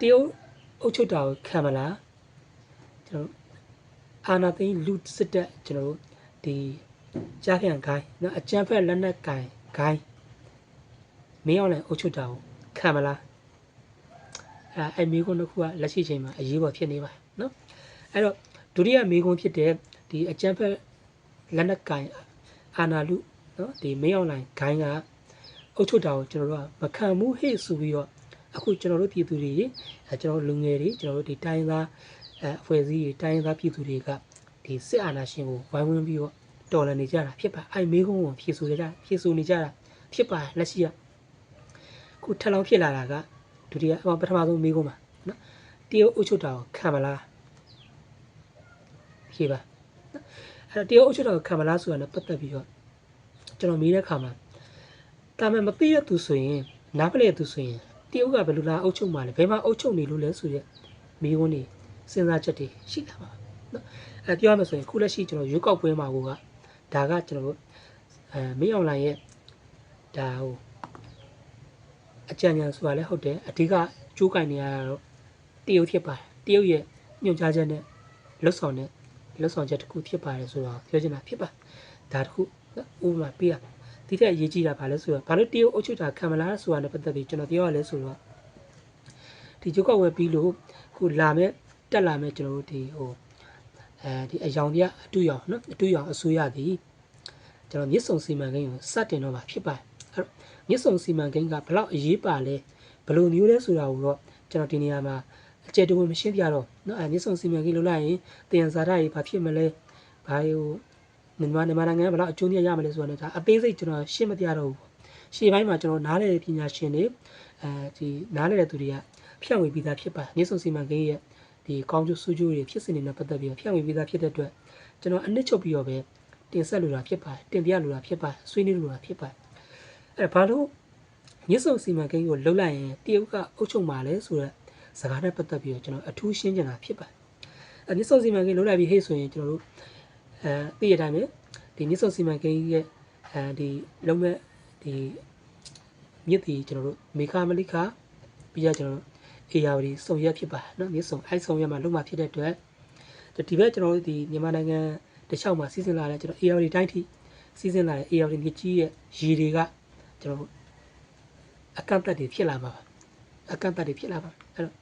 tiêu ô chút đầu Kamala cho nó ana tính lút xích đấy cho nó thì cha hàng cái nó cha phải lần này cái mấy ông này ô chút đầu Kamala ai mấy con nó qua là gì mà ai vào phía này vậy nó ai đó tụi đi mấy con phía đấy thì cha phải lần này cái ana lút nó thì mấy ông này cái ngã ô chút đầu cho nó mà khám mu hết suyအခုကျွန်တော်တို့ပြည်သူတွေကျွန်တော်လူငယ်တွေကျွန်တော်တို့ဒီတိုင်းသားအဖွဲ့အစည်းတွေတိုင်းသားပြည်သူတွေကဒီစစ်အာဏာရှင်ကိုဝိုင်းဝန်းပြီးတော့တော်လှန်နေကြတာဖြစ်ပါအဲ့မေးခွန်းကိုဖြေဆိုနေကြတာဖြစ်ပါလက်ရှိကခုထပ်လောင်းဖြစ်လာတာကဒုတိယပထမဆုံးမေးခွန်းပါနော်တရုတ်အုပ်ချုပ်တာကိုခံမလားဖြေပါအဲ့တော့တရုတ်အုပ်ချုပ်တာကိုခံမလားဆိုတာနဲ့ပတ်သက်ပြီးတော့ကျွန်တော်မေးတဲ့အခါမှာတာမန်မသိရသူဆိုရင်နားမလည်သူဆိုရင်တရုတ်ကဘယ်လိုလားအုပ်ချုပ်မှလဲဘယ်မှာအုပ်ချုပ်နေလို့လဲဆိုရက်မိကုန်းနေစဉ်းစားချက်တွေရှိတာပါနော်ပြောရမယ်ဆိုရင်ခုလက်ရှိကျွန်တော်ရွေးကောက်ပွဲမှာကဒါကကျွန်တော်တို့မင်းအွန်လိုင်းရဲ့ဒါဟိုအကြံဉာဏ်ဆိုတာလည်းဟုတ်တယ်အဓိကကြိုးကင်နေရတာတော့တရုတ်ဖြစ်ပါတယ်တရုတ်ရဲ့ညွှန်ကြားချက်နဲ့လှုပ်ဆောင်ချက်တစ်ခုဖြစ်ပါတယ်ဆိုတော့ပြောချင်တာဖြစ်ပါဒါတစ်ခုဥပမာပြရဒီထက်အရေးကြီးတာဘာလဲဆိုတော့ဘာလို့တရုတ်အုပ်ချုပ်တာခံမလားဆိုတာနဲ့ပတ်သက်ပြီးကျွန်တော်ပြောရလဲဆိုတော့ဒီကြိုးကောက်ဝဲပြီးလို့ခုတက်လာမဲ့ကျွန်တော်တို့ဒီဒီအယောင်ပြအတူရောင်နော်အတူရောင်အစိုးရသည်ကျွန်တော်မြစ်ဆုံစီမံကိန်းကိုစတင်တော့မှာဖြစ်ပါတယ်အဲ့တော့မြစ်ဆုံစီမံကိန်းကဘလောက်အရေးပါလဲဘယ်လိုမျိုးလဲဆိုတာကိုတော့ကျွန်တော်ဒီနေရာမှာအကျယ်တဝင့်မရှင်းပြတော့နော်မြစ်ဆုံစီမံကိန်းလုပ်လိုက်ရင်တယံဇာတတွေဘာဖြစ်မလဲဘာမြန်မာနိုင်ငံဘယ်လောက်အကျိုးမြတ်ရမလဲဆိုတာနဲ့ဒါအသေးစိတ်ကျွန်တော်ရှင်းမပြတော့ဘူးရှေ့ပိုင်းမှာကျွန်တော်နားလည်တဲ့ပညာရှင်တွေဒီနားလည်တဲ့သူတွေကဖြန့်ဝေပြီးသားဖြစ်ပါမြစ်ဆုံစီမံကိန်းရဲ့ဒီကောင်းကျိုးဆိုးကျိုးတွေဖြစ်စဉ်တွေနဲ့ပတ်သက်ပြီးဖြန့်ဝေပြီးသားဖြစ်တဲ့အတွက်ကျွန်တော်အနစ်ချုပ်ပြီးတော့ပဲတင်ဆက်လိုတာဖြစ်ပါတင်ပြလိုတာဖြစ်ပါဆွေးနွေးလိုတာဖြစ်ပါအဲ့ဘာလို့မြစ်ဆုံစီမံကိန်းကိုလှုပ်လိုက်ရင်တရုတ်ကအုပ်ချုပ်မှာလဲဆိုတော့စကားနဲ့ပတ်သက်ပြီးတော့ကျွန်တော်အထူးရှင်းချင်တာဖြစ်ပါမြစ်ဆုံစီမံကိန်းလှုပ်လိုက်ပြီးဟဲ့ဆိုရင်ကျွန်တော်တို့သိရတိုင်းပဲဒီမြစ်ဆုံစီမံကိန်းရဲ့ဒီလုံးမဲ့ဒီမြစ်တီကျွန်တော်တို့မေခါမလိခါပြီးတော့ကျွန်တော်တို့အေယာဝတီစုံရက်ဖြစ်ပါနော်မြစ်ဆုံအိုက်စုံရက်မှာလုံးမှာဖြစ်တဲ့အတွက်ဒီဘက်ကျွန်တော်တို့ဒီမြန်မာနိုင်ငံတခြားမှာစီးဆင်းလာတဲ့ကျွန်တော်အေယာဝတီတိုင်းထိစီးဆင်းလာတဲ့အေယာဝတီမြစ်ကြီးရဲ့ရေတွေကကျွန်တော်တို့အကန့်အသတ်တွေဖြစ်လာမှာပါအကန့်အသတ်တွေဖြစ်လာပါအဲ့တော့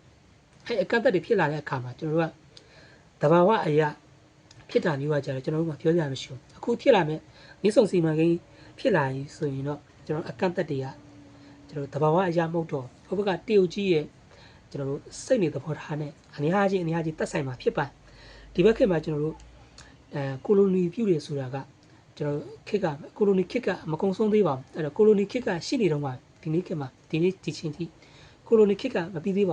အဲ့အကန့်အသတ်တွေဖြစ်လာတဲ့အခါမှာကျွန်တော်တို့ကသဘာဝအရာဖြစ်တာမျိုးကကြတော့ကျွန်တော်တို့ကပြောပြရမရှိဘူးအခုဖြစ်လာမဲ့မြစ်ဆုံစီမံကိန်းဖြစ်လာရင်ဆိုရင်တော့ကျွန်တော်အကန့်အသတ်တွေကကျွန်တော်သဘာဝအရာမဟုတ်တော့ဟိုဘက်ကတရုတ်ကြီးရဲ့ကျွန်တော်တို့စိတ်နေသဘောထားနဲ့အနေဟာချင်းတက်ဆိုင်မှာဖြစ်ပါဒီဘက်ခေတ်မှာကျွန်တော်တို့ကိုလိုနီပြုတယ်ဆိုတာကကျွန်တော်ခေတ်ကကိုလိုနီခေတ်ကမကုံဆုံးသေးပါဘူးအဲ့တော့ကိုလိုနီခေတ်ကရှိနေတော့မှဒီနေ့ခေတ်မှာဒီချင်းထိကိုလိုနီခေတ်ကမပြီးသေးပ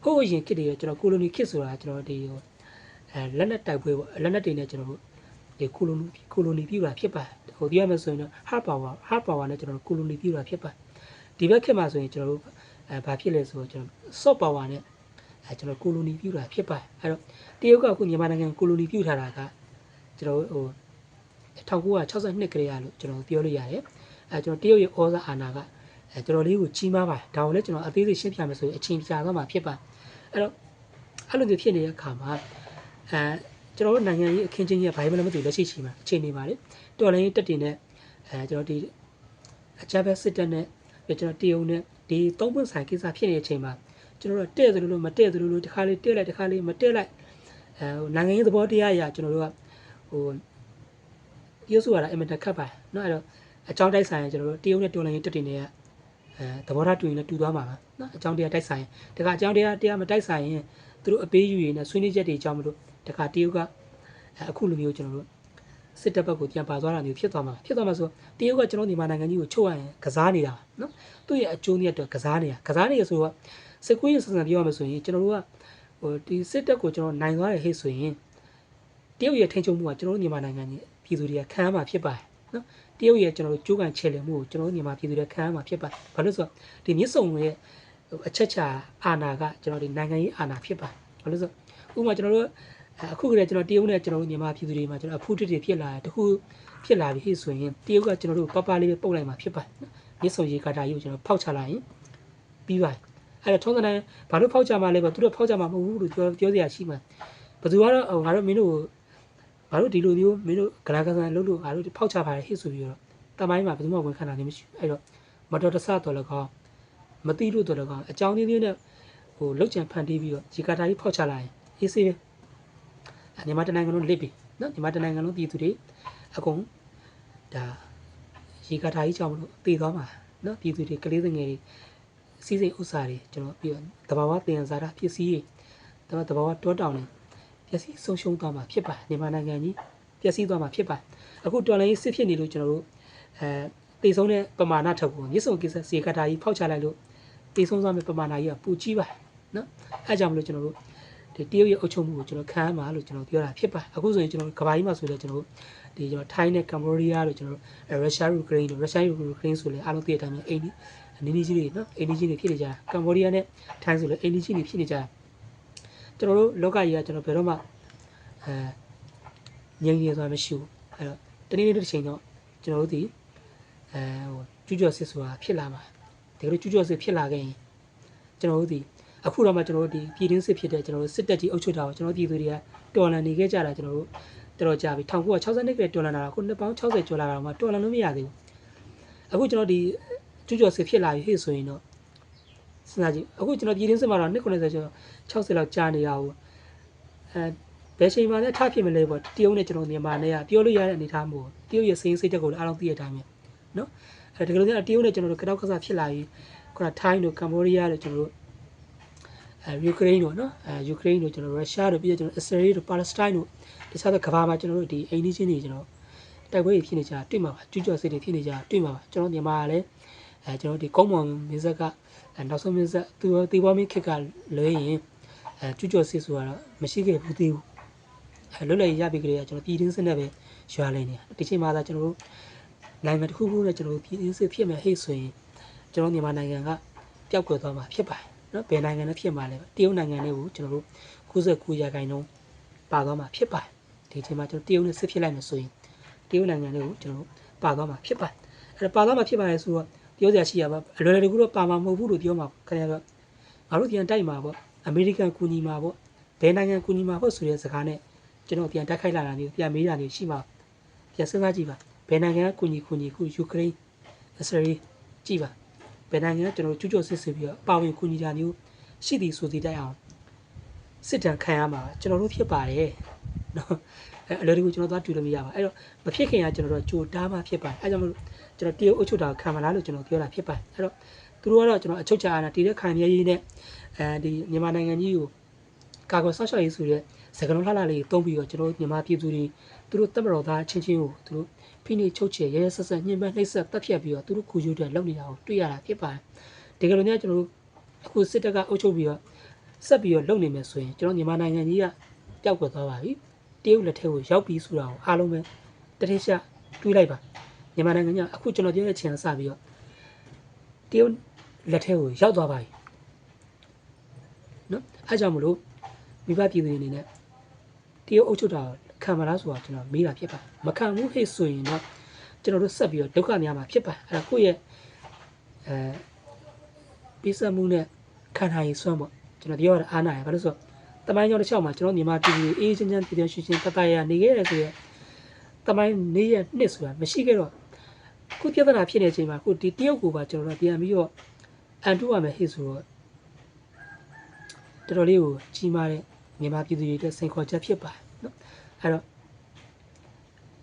ါဘူးဟိုအရင်ခေတ်တွေကျွန်တော်ကိုလိုနီခေတ်ဆိုတာကျွန်တော်ဒီလက်နက်တိုက်ပွဲပေါ့လက်နက်တွေနဲ့ကျွန်တော်တို့ဒီကိုလိုနီပြုတာဖြစ်ပါဟိုပြောရမယ်ဆိုရင်တော့ hard power နဲ့ကျွန်တော်တို့ကိုလိုနီပြုတာဖြစ်ပါဒီဘက်ခေတ်မှာဆိုရင်ကျွန်တော်တို့ဘာဖြစ်လဲဆိုတော့ကျွန်တော် soft power နဲ့ကျွန်တော်ကိုလိုနီပြုတာဖြစ်ပါအဲ့တော့တရုတ်ကအခုမြန်မာနိုင်ငံကိုလိုနီပြုထားတာကကျွန်တော်ဟို1962ကလေးရလို့ကျွန်တော်ပြောလို့ရတယ်ကျွန်တော်တရုတ်ရဲ့ဩဇာအာဏာကကျွန်တော်လေးကိုကြီးမားပါဒါကိုလည်းကျွန်တော်အသေးစိတ်ရှင်းပြမယ်ဆိုရင်အချိန်ကြာသွားမှာဖြစ်ပါအဲ့တော့အဲ့လိုမျိုးဖြစ်နေတဲ့အခါမှာကျွန်တော်တို့နိုင်ငံရေးအခင်းချင်းကြီးကဘာမှမသိလက်ရှိချိန်မှာအခြေအနေပါလေတော်လိုင်းတက်တင်နဲ့ကျွန်တော်ဒီအကြမ်းဖက်စစ်တပ်နဲ့ကျွန်တော်တရုတ်နဲ့ဒီသုံးပွင့်ဆိုင်ကိစ္စဖြစ်နေတဲ့အချိန်မှာကျွန်တော်တို့တဲ့သလိုလိုမတဲ့သလိုလိုတစ်ခါလေးတဲ့လိုက်တစ်ခါလေးမတဲ့လိုက်နိုင်ငံရေးသဘောတရားအရာကျွန်တော်တို့ကဟိုပြောဆိုရတာအင်မတန်ခက်ပါเนาะအဲ့တော့အကြောင်းတိုက်ဆိုင်ကျွန်တော်တို့တရုတ်နဲ့တော်လိုင်းတက်တင်တွေကသဘောထားတူရင်လည်းတူသွားမှာပါเนาะအကြောင်းတရားတိုက်ဆိုင်တခါအကြောင်းတရားမတိုက်ဆိုင်ရင်သူတို့အပေးယူရင်နဲ့ဆွေးနွေးချက်တွေအကြောင်းမလို့တခါတရုတ်ကအခုလိုမျိုးကျွန်တော်တို့စစ်တပ်ဘက်ကိုပြန်ပါသွားတာမျိုးဖြစ်သွားမှာဆိုတရုတ်ကကျွန်တော်ဒီမှာနိုင်ငံကြီးကိုချုပ်ရရင်ကစားနေတာနော်သူ့ရဲ့အကျိုးနဲ့အတွက်ကစားနေရဆိုတော့စစ်ကွေးရဆန်ဆန်ပြောရမယ်ဆိုရင်ကျွန်တော်တို့ကဟိုဒီစစ်တပ်ကိုကျွန်တော်နိုင်သွားတယ်ဟဲ့ဆိုရင်တရုတ်ရဲ့ထိန်းချုပ်မှုကကျွန်တော်တို့မြန်မာနိုင်ငံကြီးပြည်သူတွေကခံရမှာဖြစ်ပါတယ်နော်တရုတ်ရဲ့ကျွန်တော်တို့ကြိုးကန်ချေလည်မှုကိုကျွန်တော်တို့မြန်မာပြည်သူတွေခံရမှာဖြစ်ပါတယ်ဘာလို့ဆိုတော့ဒီမြစ်ဆုံရဲ့အချက်ချာအာဏာကကျွန်တော်ဒီနိုင်ငံရေးအာဏာဖြစ်ပါတယ်ဘာလို့ဆိုဥပမာကျွန်တော်တို့အခုကလေးကျွန်တော်တရုတ်နဲ့ကျွန်တော်တို့မြန်မာပြည်သူတွေမှာကျွန်တော်အဖူးတစ်တွေဖြစ်လာတယ်တခုဖြစ်လာပြီဆိုရင်တရုတ်ကကျွန်တော်တို့ပပလေးပဲပုတ်လိုက်မှာဖြစ်ပါတယ်မြစ်ဆုံရေကာတာကြီးကိုကျွန်တော်ဖောက်ချလိုက်ရင်ပြီးပါ အဲ့တော့ထုံးတဲ့ဘာလို့ဖောက်ကြမှာလဲပေါ့သူတို့ဖောက်ကြမှာမဟုတ်ဘူးလို့ပြောစရာရှိမှာဘယ်သူကတော့ငါတို့မင်းတို့ငါတို့ဒီလိုမျိုးမင်းတို့ဂလာကစားလုပ်လို့ငါတို့ဖောက်ချပါတယ်ဟစ်ဆိုပြီးတော့တမိုင်းမှာဘယ်သူမှဝန်ခံတာနေမရှိဘူးအဲ့တော့မတော်တဆတော်လည်းကောင်းမတိလို့တော်လည်းကောင်းအကြောင်းသေးနဲ့ဟိုလောက်ချန်ဖန်တီးပြီးတော့ဂျီကာတာကြီးဖောက်ချလာရင်အေးဆေးပဲမြန်မာတနိုင်ငံလုံးလစ်ပြီနော်မြန်မာတနိုင်ငံလုံးပြည်သူတွေအကုန်ဒါဂျီကာတာကြီးကြောင့်မလို့တည်သွားမှာနော်ပြည်သူတွေကလေးငယ်တွေစီးစိမ်ဥစ္စာတွေကျွန်တော်ပြီးတော့တဘာဝတင်စားတာပစ္စည်းတွေတဘာဝတောတောင်တွေပျက်စီးဆုံးရှုံးသွားမှာဖြစ်ပါမြန်မာနိုင်ငံကြီးပျက်စီးသွားမှာဖြစ်ပါအခုတော်လိုင်းစစ်ဖြစ်နေလို့ကျွန်တော်တို့တည်ဆုံးတဲ့ပမာဏထက်ကိုမြစ်ဆုံကိစ္စစီကတာကြီးဖောက်ချလိုက်လို့တည်ဆုံးသွားမယ့်ပမာဏကြီးကပူကြီးပါနော်အဲကြောင့်မလို့ကျွန်တော်တို့ဒီတရုတ်ရဲ့အုပ်ချုပ်မှုကိုကျွန်တော်ခံရမှာလို့ကျွန်တော်ပြောတာဖြစ်ပါအခုဆိုရင်ကျွန်တော်ကဘာကြီးမှာဆိုလဲကျွန်တော်ဒီကျွန်တော်ထိုင်းနဲ့ကမ္ဘောဒီးယားတို့ကျွန်တော်ရုရှားယူကရိန်းတို့ရုရှားယူကရိန်းဆိုလဲအားလုံးသိတဲ့အတိုင်းပဲအိန္ဒိနီးနီးကြီးတွေနော်အိန္ဒိကြီးတွေဖြစ်နေကြတာကမ္ဘောဒီးယားနဲ့ထိုင်းဆိုလဲအိန္ဒိကြီးတွေဖြစ်နေကြတာကျွန်တော်တို့လောကကြီးကကျွန်တော်ဘယ်တော့မှငြိမ်နေသွားမရှိဘူးအဲ့တော့တနေ့တစ်ချိန်တော့ကျွန်တော်တို့ဒီဟိုကျူးကျော်စစ်ဆိုတာဖြစ်လာမှာတကယ်လို့ကျူးကျော်စစ်ဖြစ်လာခဲ့ရင်ကျွန်တော်တို့ဒီအခုတော့မှကျွန်တော်တို့ဒီပြည်တွင်းစစ်ဖြစ်တဲ့ကျွန်တော်တို့စစ်တပ်ကြီးအုပ်ချုပ်တာကိုကျွန်တော်ပြည်သူတွေကတော်လှန်နေခဲ့ကြတာကျွန်တော်တို့တော်တော်ကြာပြီ1962ကတော်လှန်လာတာခုနှစ်ပေါင်း60ကျော်လာတာမှတော်လှန်လို့မရသေးဘူးအခုကျွန်တော်ဒီကျူးကျော်စစ်ဖြစ်လာပြီဟဲ့ဆိုရင်တော့စဉ်းစားကြည့်အခုကျွန်တော်ပြည်တွင်းစစ်မှာတော့နှစ်90ကျော်60လောက်ကြာနေရအောင်ဘယ်ချိန်မှလည်းထားဖြစ်မလဲပေါ့တရုတ်နဲ့ကျွန်တော်မြန်မာနဲ့ကပြောလို့ရတဲ့အနေအထားမျိုးတရုတ်ရဲ့စိတ်စိတ်တက်ကိုလည်းအားလုံးသိရတဲ့အတိုင်းပဲနော်အဲတကယ်လို့တရုတ်နဲ့ကျွန်တော်တို့ကတော့ကစားဖြစ်လာပြီးခုနထိုင်းတို့ကမ္ဘောဒီးယားတို့ကျွန်တော်တို့ယူကရိန်းတို့နော်ယူကရိန်းတို့ကျွန်တော်ရုရှားတို့ပြီးတော့ကျွန်တော်အစ္စရေးတို့ပါလက်စတိုင်းတို့တခြားသောကမ္ဘာမှာကျွန်တော်တို့ဒီအိန္ဒိချင်းတွေကျွန်တော်တိုက်ပွဲတွေဖြစ်နေကြတွေ့မှာပါကျူးကျော်စစ်တွေဖြစ်နေကြတွေ့မှာပါကျွန်တော်မြန်မာကလည်းကျွန်တော်ဒီကုန်းမောင်မင်းဆက်ကနောက်ဆုံးမင်းဆက်သူတီဘောမင်းခက်ကလွဲရင်ကျူးကျော်စစ်ဆိုတော့မရှိခဲ့ဘူးသေးဘူးလွတ်လပ်ရပြီကလေးကကျွန်တော်ပြည်တွင်းစစ်နဲ့ပဲရွာလိုက်နေတာဒီချိန်မှာသာကျွန်တော်တို့နိုင်ငံတစ်ခုခုနဲ့ကျွန်တော်တို့ပြည်တွင်းစစ်ဖြစ်မယ်ဟဲ့ဆိုရင်ကျွန်တော်မြန်မာနိုင်ငံကပျောက်ကွယ်သွားမှာဖြစ်ပါတယ်နော်ဘယ်နိုင်ငံနဲ့ဖြစ်မှာလဲတရုတ်နိုင်ငံနဲ့ကိုကျွန်တော်တို့99ရာခိုင်နှုန်းပါသွားမှာဖြစ်ပါတယ်ဒီချိန်မှာကျွန်တော်တရုတ်နဲ့စစ်ဖြစ်လိုက်မယ်ဆိုရင်တရုတ်နိုင်ငံနဲ့ကိုကျွန်တော်တို့ပါသွားမှာဖြစ်ပါတယ်အဲ့ဒါပါသွားမှာဖြစ်ပါတယ်ဆိုတော့ပြောစရာရှိရပါအလွယ်တကူတော့ပါမှာမဟုတ်ဘူးလို့ပြောမှာခင်ဗျားတို့ငါတို့ပြန်တိုက်မှာပေါ့အမေရိကန်ကူညီမှာပေါ့ဘယ်နိုင်ငံကူညီမှာပေါ့ဆိုတဲ့စကားနဲ့ကျွန်တော်ပြန်တိုက်ခိုက်လာတာမျိုးပြန်မေးတာမျိုးရှိမှာပြန်စဉ်းစားကြည့်ပါဘယ်နိုင်ငံကကူညီခုယူကရိန်းအစ္စရေးကြည့်ပါဘယ်နိုင်ငံကကျွန်တော်ကျူးကျော်စစ်ဆင်ပြီးတော့ပါဝင်ကူညီတာမျိုးရှိသည်ဆိုသည်တိုက်အောင်စစ်တမ်းခံရမှာကျွန်တော်တို့ဖြစ်ပါတယ်နော်အလွယ်တကူကျွန်တော်သွားတူလို့မရပါအဲ့တော့မဖြစ်ခင်ကကျွန်တော်တို့ကြိုတားမှဖြစ်ပါတယ်အဲ့ကြောင့်မလို့ကျွန်တော်တရုတ်အုပ်ချုပ်တာခံမလားလို့ကျွန်တော်ပြောတာဖြစ်ပါတယ်အဲ့တော့သူတို့ကတော့ကျွန်တော်အချုပ်ချအာဏာတည်တဲ့ခံရရေးနဲ့ဒီမြန်မာနိုင်ငံကြီးကိုကာကွယ်ဆောက်ရှောက်ရေးဆိုတဲ့စကလုံးလှလှလေးတုံးပြီးတော့ကျွန်တော်မြန်မာပြည်သူတွေသူတို့တပ်မတော်သားချင်းချင်းကိုသူတို့ဖိနှိပ်ချုပ်ချယ်ရဲဆက်ဆက်ညှဉ်းပန်းနှိပ်စက်တပ်ဖြတ်ပြီးတော့သူတို့ခုကျူးတွေလုပ်နေတာကိုတွေ့ရတာဖြစ်ပါတယ်ဒီကလိုမျိုးကျွန်တော်တို့အခုစစ်တပ်ကအုပ်ချုပ်ပြီးတော့ဆက်ပြီးတော့လုပ်နေမယ်ဆိုရင်ကျွန်တော်မြန်မာနိုင်ငံကြီးကပျောက်ကွယ်သွားပါပြီတရုတ်လက်ထဲကိုရောက်ပြီးဆိုတာကိုအားလုံးပဲတတိယတွေးလိုက်ပါမြန်မာနိုင်ငံကအခုကျွန်တော်ပြောတဲ့ချိန်ကစပြီးတော့တရုတ်လက်ထဲကိုရောက်သွားပါပြီနော်အဲကြောင့်မလို့မိဘပြည်သူတွေအနေနဲ့တရုတ်အုပ်ချုပ်တာခံမလားဆိုတာကျွန်တော်မေးတာဖြစ်ပါမခံဘူးဟဲ့ဆိုရင်တော့ကျွန်တော်တို့ဆက်ပြီးတော့ဒုက္ခများမှာဖြစ်ပါအဲ့ဒါကိုယ့်ရဲ့ပေးဆက်မှုနဲ့ခံထားရင်စွမ်းပေါ့ကျွန်တော်ပြောရတာအားနာရဘာလို့ဆိုတော့တမိုင်းကြောင့်တစ်ချောင်းမှာကျွန်တော်မြန်မာပြည်သူတွေအေးချမ်းချမ်းပြည်သူရှင်ရှင်တတရနေခဲ့ရဆိုရဲတမိုင်းနေရနှစ်ဆိုတာမရှိခဲ့တော့ခုပြဿနာဖြစ်နေတဲ့အချိန်မှာခုဒီတရုတ်ကိုပါကျွန်တော်တို့ပြန်ပြီးတော့အန်တူရမယ်ဟဲ့ဆိုတော့တော်တော်လေးကိုကြီးမားတဲ့မြန်မာပြည်သူတွေအတွက်စိန်ခေါ်ချက်ဖြစ်ပါတယ်နော်အဲ့တော့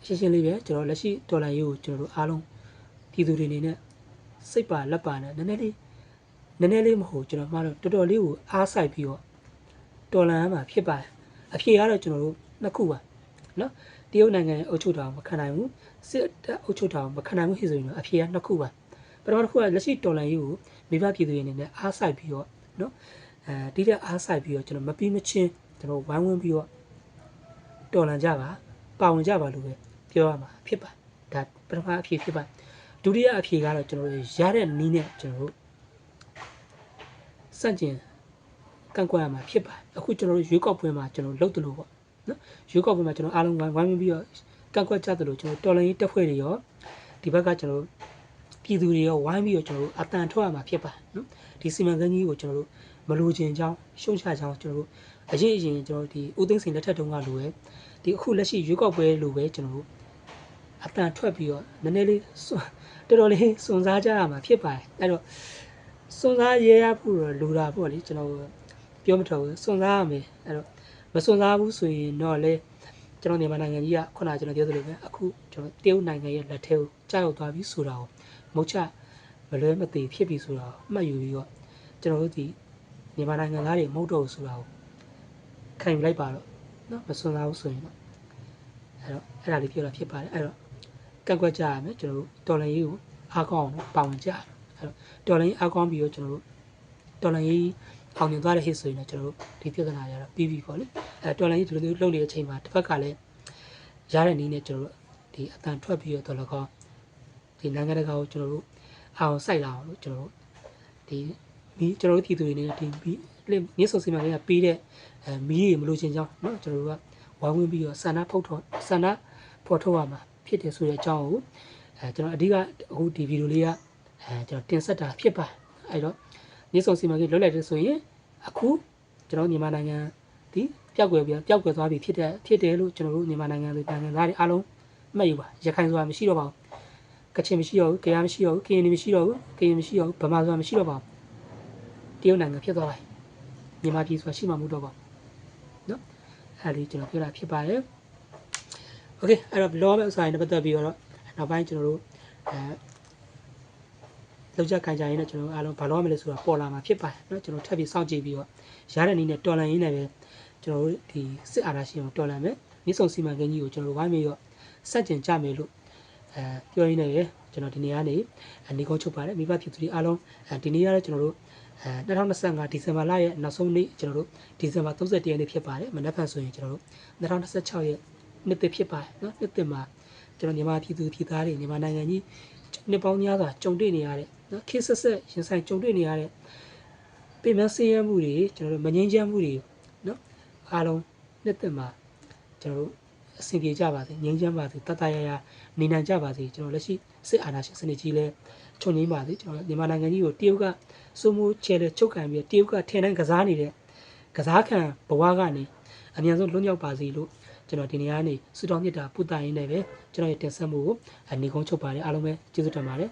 ရှင်းရှင်းလေးပဲကျွန်တော်လက်ရှိဒေါ်လာရေးကိုကျွန်တော်တို့အားလုံးပြည်သူတွေအနေနဲ့စိတ်ပါလက်ပါနဲ့နည်းနည်းလေးမဟုတ်ကျွန်တော်မှားတော့တော်တော်လေးကိုအားစိုက်ပြီးတော့ဒေါ်လာမှာဖြစ်ပါတယ်အဖြေကတော့ကျွန်တော်တို့နှစ်ခုပါနော်တရုတ်နိုင်ငံအုပ်ချုပ်တာမခံနိုင်ဘူးစစ်အုပ်ချုပ်တာမခံနိုင်ဘူးဆိုရင်တော့အဖြေကနှစ်ခုပါပထမတစ်ခုကလက်ရှိဒေါ်လာရေးကိုမိဘပြည်သူတွေအနေနဲ့အားစိုက်ပြီးတော့နော်ဒီတဲ့အားစိုက်ပြီးတော့ကျွန်တော်မပြီးမချင်းကျွန်တော်ဝိုင်းဝန်းပြီးတော့တော်လန်ကြပါဝင်ကြပါလို့ပဲပြောရမှာဖြစ်ပါဒါပထမအဖြေဖြစ်ပါဒုတိယအဖြေကတော့ကျွန်တော်တို့ရတဲ့နီးနဲ့ကျွန်တော်တို့စန့်ကျင်ကန့်ကွက်ရမှာဖြစ်ပါအခုကျွန်တော်တို့ရွေးကောက်ပွဲမှာကျွန်တော်လုပ်တယ်လို့ပေါ့နော်ရွေးကောက်ပွဲမှာကျွန်တော်အားလုံးဝိုင်းဝန်းပြီးတော့ကန့်ကွက်ကြတယ်လို့ကျွန်တော်တော်လန်ရေးတက်ဖွဲ့တွေရောဒီဘက်ကကျွန်တော်ပြ ပြည်သူတွေရောဝိုင်းပြီးတော့ကျွန်တော်တို့အတန်ထွက်ရမှာဖြစ်ပါတယ်နော်ဒီစီမံကိန်းကြီးကိုကျွန်တော်တို့မလိုချင်ကြောင်းရှုံချကြောင်းကျွန်တော်တို့အရင်ကျွန်တော်တို့ဒီဦးသိန်းစိန်လက်ထက်တုန်းကလိုပဲဒီအခုလက်ရှိရွေးကောက်ပွဲလိုပဲကျွန်တော်တို့အတန်ထွက်ပြီးတော့နည်းနည်းလေးတော်တော်လေးစွန့်စားကြရမှာဖြစ်ပါတယ်အဲ့တော့စွန့်စားရဲရဖို့တော့လိုတာပေါ့လေကျွန်တော်ပြောမထွက်ဘူးစွန့်စားရမယ်အဲ့တော့မစွန့်စားဘူးဆိုရင်တော့လေကျွန်တော်မြန်မာနိုင်ငံကြီးကခုနကကျွန်တော်ပြောသလိုပဲအခုကျွန်တော်တရုတ်နိုင်ငံရဲ့လက်ထဲကိုကြားရောက်သွားပြီဆိုတာကိုမုတ်ချမလွဲမသွေဖြစ်ပြီဆိုတာကိုအမှတ်ယူပြီးတော့ကျွန်တော်တို့ဒီမြန်မာနိုင်ငံသားတွေမဟုတ်တော့ဘူးဆိုတာကိုခံယူလိုက်ပါတော့နော်မစွန့်စားဘူးဆိုရင်တော့အဲ့ဒါလေးပြောတာဖြစ်ပါတယ်အဲ့တော့ကန့်ကွက်ကြရမယ်ကျွန်တော်တို့တော်လန်ရေးကိုအားကောင်းအောင်ပါဝင်ကြအဲ့တော့တော်လန်ရေးအားကောင်းပြီးတော့ကျွန်တော်တို့တော်လန်ရေးအောင်မြင်သွားတဲ့ဟစ်ဆိုရင်တော့ကျွန်တော်တို့ဒီပြဿနာရတော့ပြီးပြီပေါ့လေအဲ့တော်လန်ရေးဒီလိုမျိုးလုပ်နေတဲ့အချိန်မှာတစ်ဖက်ကလည်းရတဲ့နည်းနဲ့ကျွန်တော်တို့ဒီအတန်ထွက်ပြီးတော့လည်းကောင်းဒီနိုင်ငံတကာကိုကျွန်တော်တို့အောင်စိုက်လာအောင်လို့ကျွန်တော်တို့ဒီကျွန်တော်တို့ပြည်သူတွေနေဒီမြစ်ဆုံစီမံကိန်းကပြီးတဲ့မီးတွေမလို့ချင်းကြောင်းเนาะကျွန်တော်တို့ကဝိုင်းဝန်းပြီးတော့ဆန္ဒဖော်ထုတ်ရမှာဖြစ်တယ်ဆိုတဲ့အကြောင်းကိုကျွန်တော်အဓိကအခုဒီဗီဒီယိုလေးကကျွန်တော်တင်ဆက်တာဖြစ်ပါတယ်အဲ့တော့မြစ်ဆုံစီမံကိန်းလွတ်လပ်တယ်ဆိုရင်အခုကျွန်တော်မြန်မာနိုင်ငံဒီပျောက်ကွယ်သွားပြီဖြစ်တယ်လို့ကျွန်တော်တို့မြန်မာနိုင်ငံသူနိုင်ငံသားတွေအားလုံးမှတ်ယူပါရခိုင်ဆိုတာမရှိတော့ပါဘူးကချင်မရှိတော့ဘူးကယားမရှိတော့ဘူးကရင်မရှိတော့ဘူးကရင်မရှိတော့ဘူးဗမာဆိုတာမရှိတော့ပါဘူးတရုတ်နိုင်ငံဖြစ်သွားပါမြန်မာပြည်ဆိုတာရှိမှမဟုတ်တော့ပါဘူးနော်အဲ့ဒီကျွန်တော်ပြောတာဖြစ်ပါတယ်โอเคအဲ့တော့ law မဲ့ဥစ္စာတွေနဲ့ပတ်သက်ပြီးတော့နောက်ပိုင်းကျွန်တော်တို့လောက်ကြခံကြရင်တော့ကျွန်တော်အားလုံးဘာလို့မလဲဆိုတာပေါ်လာမှာဖြစ်ပါတယ်เนาะကျွန်တော်ထပ်ပြီးစောင့်ကြည့်ပြီးတော့ရတဲ့နည်းနဲ့တော်လန်ရင်းနဲ့ပဲကျွန်တော်တို့ဒီစစ်အာဏာရှင်ကိုတော်လန်မယ်မြစ်ဆုံစီမံကိန်းကြီးကိုကျွန်တော်တို့ဝိုင်းပြီးတော့စက်ကျင်ကြမယ်လို့ပြောရင်းနဲ့ကျွန်တော်ဒီနေ့ကနေနေကုန်းချုပ်ပါတယ်မိဘပြည်သူတွေအားလုံးဒီနေ့ကတော့ကျွန်တော်တို့2025ဒီဇင်ဘာလရဲ့နောက်ဆုံးနေ့ကျွန်တော်တို့ဒီဇင်ဘာ31ရက်နေ့ဖြစ်ပါတယ်မနက်ဖြန်ဆိုရင်ကျွန်တော်တို့2026ရဲ့နှစ်သစ်ဖြစ်ပါတယ်เนาะနှစ်သစ်မှာကျွန်တော်မြန်မာပြည်သူပြည်သားတွေမြန်မာနိုင်ငံကြီးနှစ်ပေါင်းများစွာကြုံတွေ့နေရတဲ့နော်ခေတ်ဆက်ရင်ဆိုင်ကြုံတွေ့နေရတဲ့ပြည်မစည်းရမှုတွေကျွန်တော်တို့မငြင်းချမ်းမှုတွေနော်အားလုံးနှစ်သက်မှာကျွန်တော်တို့အဆင်ပြေကြပါစေငြိမ်းချမ်းပါစေတတရရနေနိုင်ကြပါစေကျွန်တော်လက်ရှိစစ်အာဏာရှင်စနစ်ကြီးလဲချုပ်ငြိမ်းပါစေကျွန်တော်မြန်မာနိုင်ငံကြီးကိုတရုတ်ကစိုးမိုးချဲလဲချုပ်ခံပြီးတရုတ်ကထင်တိုင်းကစားနေတဲ့ကစားခံဘဝကနေအမြန်ဆုံးလွတ်မြောက်ပါစေလို့ကျွန်တော်ဒီနေ့ကနေဆုတောင်းမြတ်တာပူတာရင်းနဲ့ပဲကျွန်တော်ရဲ့တင်ဆက်မှုကိုနေကုန်းချုပ်ပါတယ်အားလုံးပဲကျေးဇူးတင်ပါတယ်